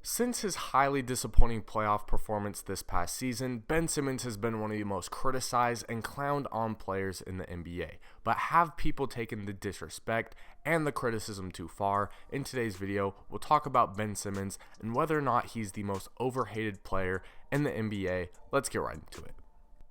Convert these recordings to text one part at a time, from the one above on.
Since his highly disappointing playoff performance this past season, Ben Simmons has been one of the most criticized and clowned on players in the NBA. But have people taken the disrespect and the criticism too far? In today's video, we'll talk about Ben Simmons and whether or not he's the most overhated player in the NBA. Let's get right into it.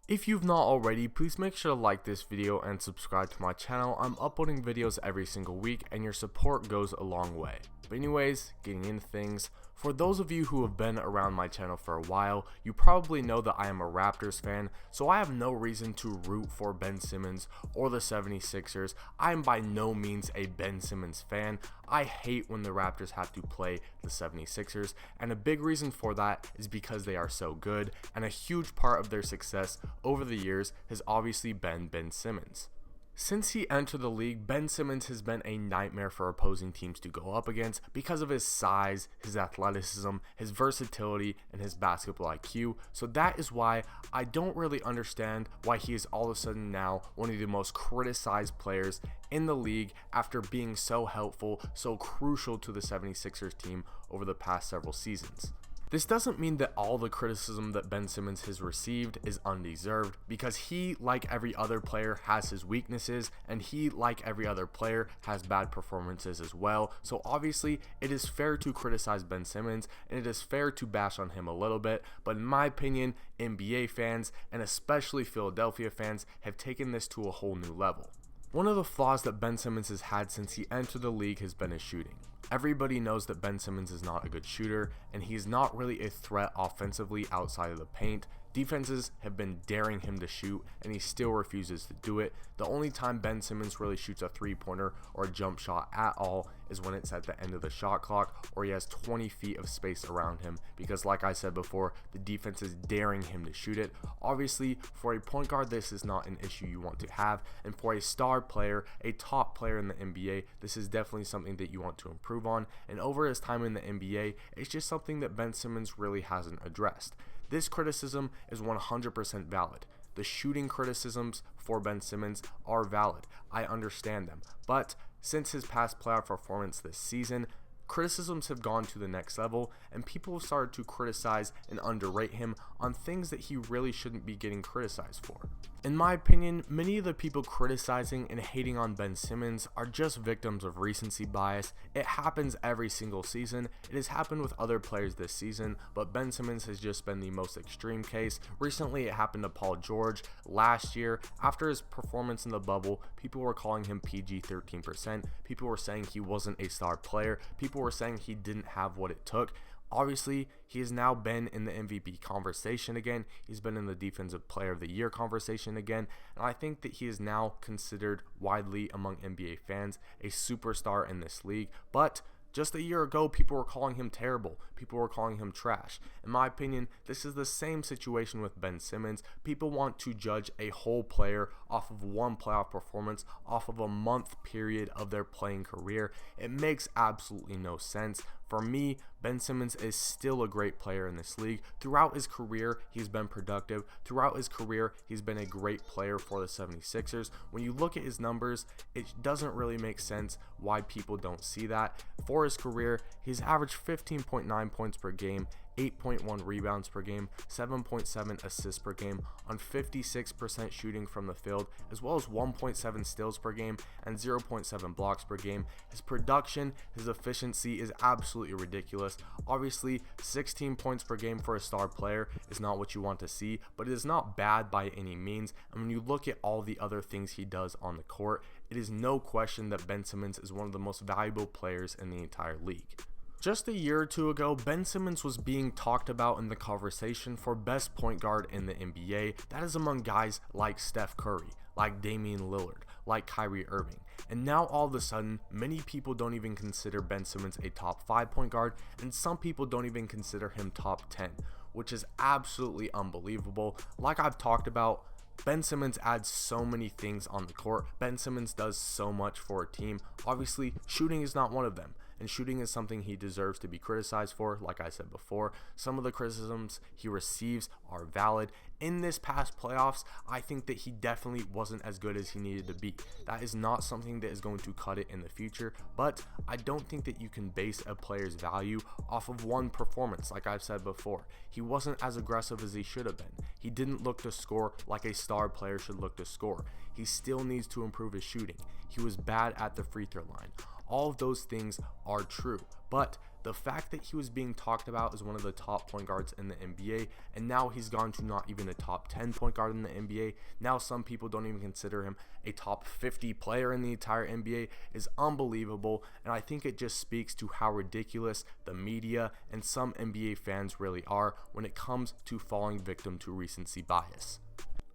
If you've not already, please make sure to like this video and subscribe to my channel. I'm uploading videos every single week and your support goes a long way. But anyways, getting into things, for those of you who have been around my channel for a while, you probably know that I am a Raptors fan, so I have no reason to root for Ben Simmons or the 76ers. I am by no means a Ben Simmons fan. I hate when the Raptors have to play the 76ers, and a big reason for that is because they are so good, and a huge part of their success over the years has obviously been Ben Simmons. Since he entered the league, Ben Simmons has been a nightmare for opposing teams to go up against because of his size, his athleticism, his versatility, and his basketball IQ. So that is why I don't really understand why he is all of a sudden now one of the most criticized players in the league after being so helpful, so crucial to the 76ers team over the past several seasons. This doesn't mean that all the criticism that Ben Simmons has received is undeserved, because he, like every other player, has his weaknesses, and he, like every other player, has bad performances as well. So obviously, it is fair to criticize Ben Simmons, and it is fair to bash on him a little bit, but in my opinion, NBA fans, and especially Philadelphia fans, have taken this to a whole new level. One of the flaws that Ben Simmons has had since he entered the league has been his shooting. Everybody knows that Ben Simmons is not a good shooter, and he's not really a threat offensively outside of the paint. Defenses have been daring him to shoot, and he still refuses to do it. The only time Ben Simmons really shoots a three-pointer or a jump shot at all is when it's at the end of the shot clock, or he has 20 feet of space around him, because like I said before, the defense is daring him to shoot it. Obviously, for a point guard, this is not an issue you want to have, and for a star player, a top player in the NBA, this is definitely something that you want to improve on, and over his time in the NBA, it's just something that Ben Simmons really hasn't addressed. This criticism is 100% valid. The shooting criticisms for Ben Simmons are valid. I understand them. But since his past playoff performance this season, criticisms have gone to the next level, and people have started to criticize and underrate him on things that he really shouldn't be getting criticized for. In my opinion, many of the people criticizing and hating on Ben Simmons are just victims of recency bias. It happens every single season. It has happened with other players this season, but Ben Simmons has just been the most extreme case. Recently, it happened to Paul George. Last year, after his performance in the bubble, people were calling him PG 13%. People were saying he wasn't a star player. People were saying he didn't have what it took. Obviously, he has now been in the MVP conversation again. He's been in the Defensive Player of the Year conversation again. And I think that he is now considered widely among NBA fans a superstar in this league. But just a year ago, people were calling him terrible. People were calling him trash. In my opinion, this is the same situation with Ben Simmons. People want to judge a whole player off of one playoff performance, off of a month period of their playing career. It makes absolutely no sense. For me, Ben Simmons is still a great player in this league. Throughout his career, he's been productive. Throughout his career, he's been a great player for the 76ers. When you look at his numbers, it doesn't really make sense why people don't see that. For his career, he's averaged 15.9 points per game, 8.1 rebounds per game, 7.7 assists per game on 56% shooting from the field, as well as 1.7 steals per game and 0.7 blocks per game. His production, his efficiency is absolutely ridiculous. Obviously, 16 points per game for a star player is not what you want to see, but it is not bad by any means. And when you look at all the other things he does on the court, it is no question that Ben Simmons is one of the most valuable players in the entire league. Just a year or two ago, Ben Simmons was being talked about in the conversation for best point guard in the NBA. That is among guys like Steph Curry, like Damian Lillard, like Kyrie Irving. And now all of a sudden, many people don't even consider Ben Simmons a top 5 point guard, and some people don't even consider him top 10, which is absolutely unbelievable. Like I've talked about, Ben Simmons adds so many things on the court. Ben Simmons does so much for a team. Obviously, shooting is not one of them. and shooting is something he deserves to be criticized for. Like I said before, some of the criticisms he receives are valid. In this past playoffs, I think that he definitely wasn't as good as he needed to be. That is not something that is going to cut it in the future, but I don't think that you can base a player's value off of one performance. Like I've said before, he wasn't as aggressive as he should have been. He didn't look to score like a star player should look to score. He still needs to improve his shooting. He was bad at the free throw line. All of those things are true, but the fact that he was being talked about as one of the top point guards in the NBA, and now he's gone to not even a top 10 point guard in the NBA. Now some people don't even consider him a top 50 player in the entire NBA, is unbelievable, and I think it just speaks to how ridiculous the media and some NBA fans really are when it comes to falling victim to recency bias.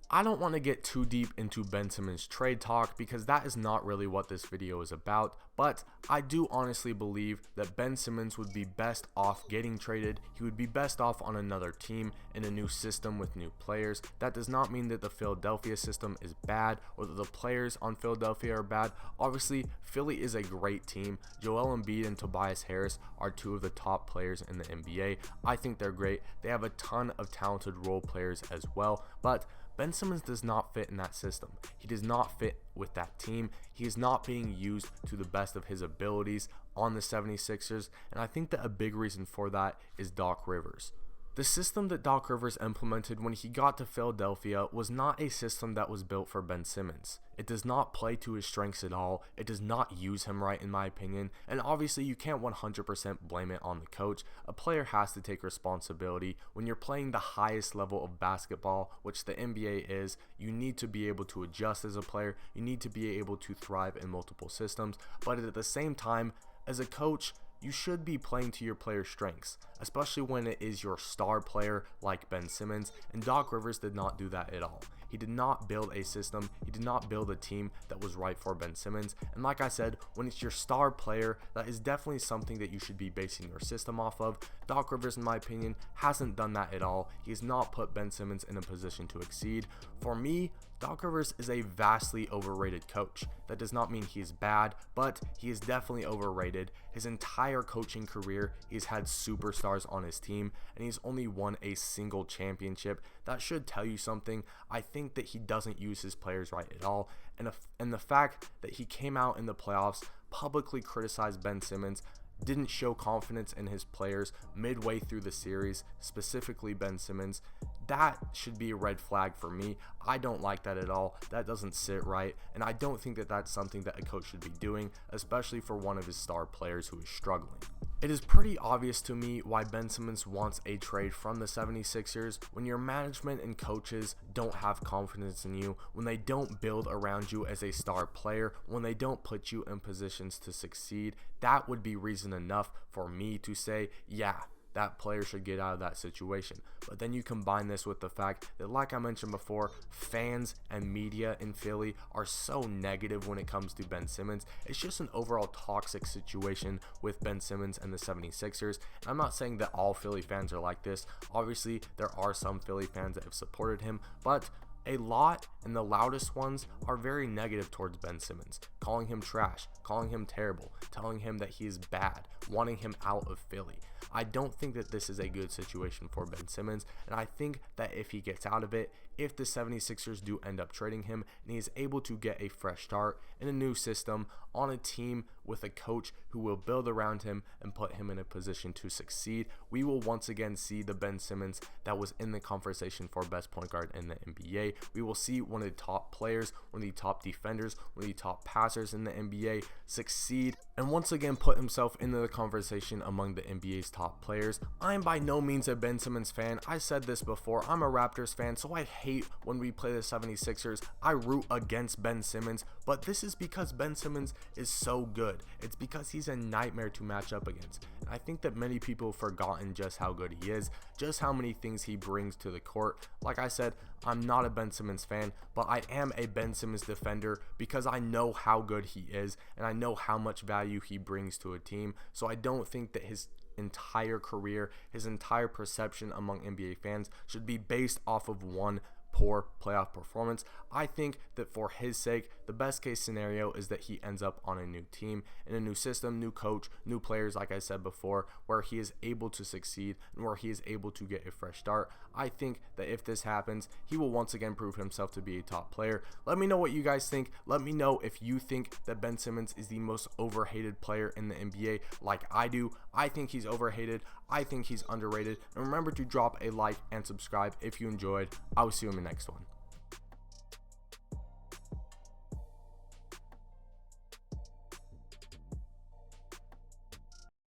I don't want to get too deep into Ben Simmons trade talk because that is not really what this video is about, but I do honestly believe that Ben Simmons would be best off getting traded. He would be best off on another team in a new system with new players. That does not mean that the Philadelphia system is bad or that the players on Philadelphia are bad. Obviously, Philly is a great team. Joel Embiid and Tobias Harris are two of the top players in the NBA. I think they're great. They have a ton of talented role players as well, but Ben Simmons does not fit in that system. He does not fit with that team. He is not being used to the best of his abilities on the 76ers, and I think that a big reason for that is Doc Rivers. The system that Doc Rivers implemented when he got to Philadelphia was not a system that was built for Ben Simmons. It does not play to his strengths at all. It does not use him right, in my opinion. And obviously, you can't 100% blame it on the coach. A player has to take responsibility. When you're playing the highest level of basketball, which the NBA is, you need to be able to adjust as a player. You need to be able to thrive in multiple systems. But at the same time, as a coach, you should be playing to your player's strengths, especially when it is your star player like Ben Simmons, and Doc Rivers did not do that at all. He did not build a system, he did not build a team that was right for Ben Simmons, and like I said, when it's your star player, that is definitely something that you should be basing your system off of. Doc Rivers, in my opinion, hasn't done that at all. He has not put Ben Simmons in a position to exceed. For me, Doc Rivers is a vastly overrated coach. That does not mean he's bad, but he is definitely overrated. His entire coaching career, he's had superstars on his team, and he's only won a single championship. That should tell you something. I think that he doesn't use his players right at all, and the fact that he came out in the playoffs, publicly criticized Ben Simmons, didn't show confidence in his players midway through the series, specifically Ben Simmons, that should be a red flag for me. I don't like that at all. That doesn't sit right, and I don't think that that's something that a coach should be doing, especially for one of his star players who is struggling. It is pretty obvious to me why Ben Simmons wants a trade from the 76ers. When your management and coaches don't have confidence in you, when they don't build around you as a star player, when they don't put you in positions to succeed, that would be reason enough for me to say, yeah, that player should get out of that situation. But then you combine this with the fact that, like I mentioned before, fans and media in Philly are so negative when it comes to Ben Simmons. It's just an overall toxic situation with Ben Simmons and the 76ers. And I'm not saying that all Philly fans are like this. Obviously, there are some Philly fans that have supported him, but a lot, and the loudest ones, are very negative towards Ben Simmons, calling him trash, calling him terrible, telling him that he is bad, wanting him out of Philly. I don't think that this is a good situation for Ben Simmons, and I think that if he gets out of it, if the 76ers do end up trading him and he is able to get a fresh start in a new system on a team with a coach who will build around him and put him in a position to succeed, we will once again see the Ben Simmons that was in the conversation for best point guard in the NBA. We will see one of the top players, one of the top defenders, one of the top passers in the NBA succeed and once again put himself into the conversation among the NBA's top players. I'm by no means a Ben Simmons fan. I said this before. I'm a Raptors fan, so I hate when we play the 76ers. I root against Ben Simmons, but this is because Ben Simmons is so good. It's because he's a nightmare to match up against. And I think that many people have forgotten just how good he is, just how many things he brings to the court. Like I said, I'm not a Ben Simmons fan, but I am a Ben Simmons defender because I know how good he is and I know how much value he brings to a team. So I don't think that his entire career, his entire perception among NBA fans should be based off of one poor playoff performance. I think that for his sake, the best case scenario is that he ends up on a new team, in a new system, new coach, new players, like I said before, where he is able to succeed and where he is able to get a fresh start. I think that if this happens, he will once again prove himself to be a top player. Let me know what you guys think. Let me know if you think that Ben Simmons is the most overhated player in the NBA like I do. I think he's overhated. I think he's underrated. And remember to drop a like and subscribe if you enjoyed. I will see you in the next one.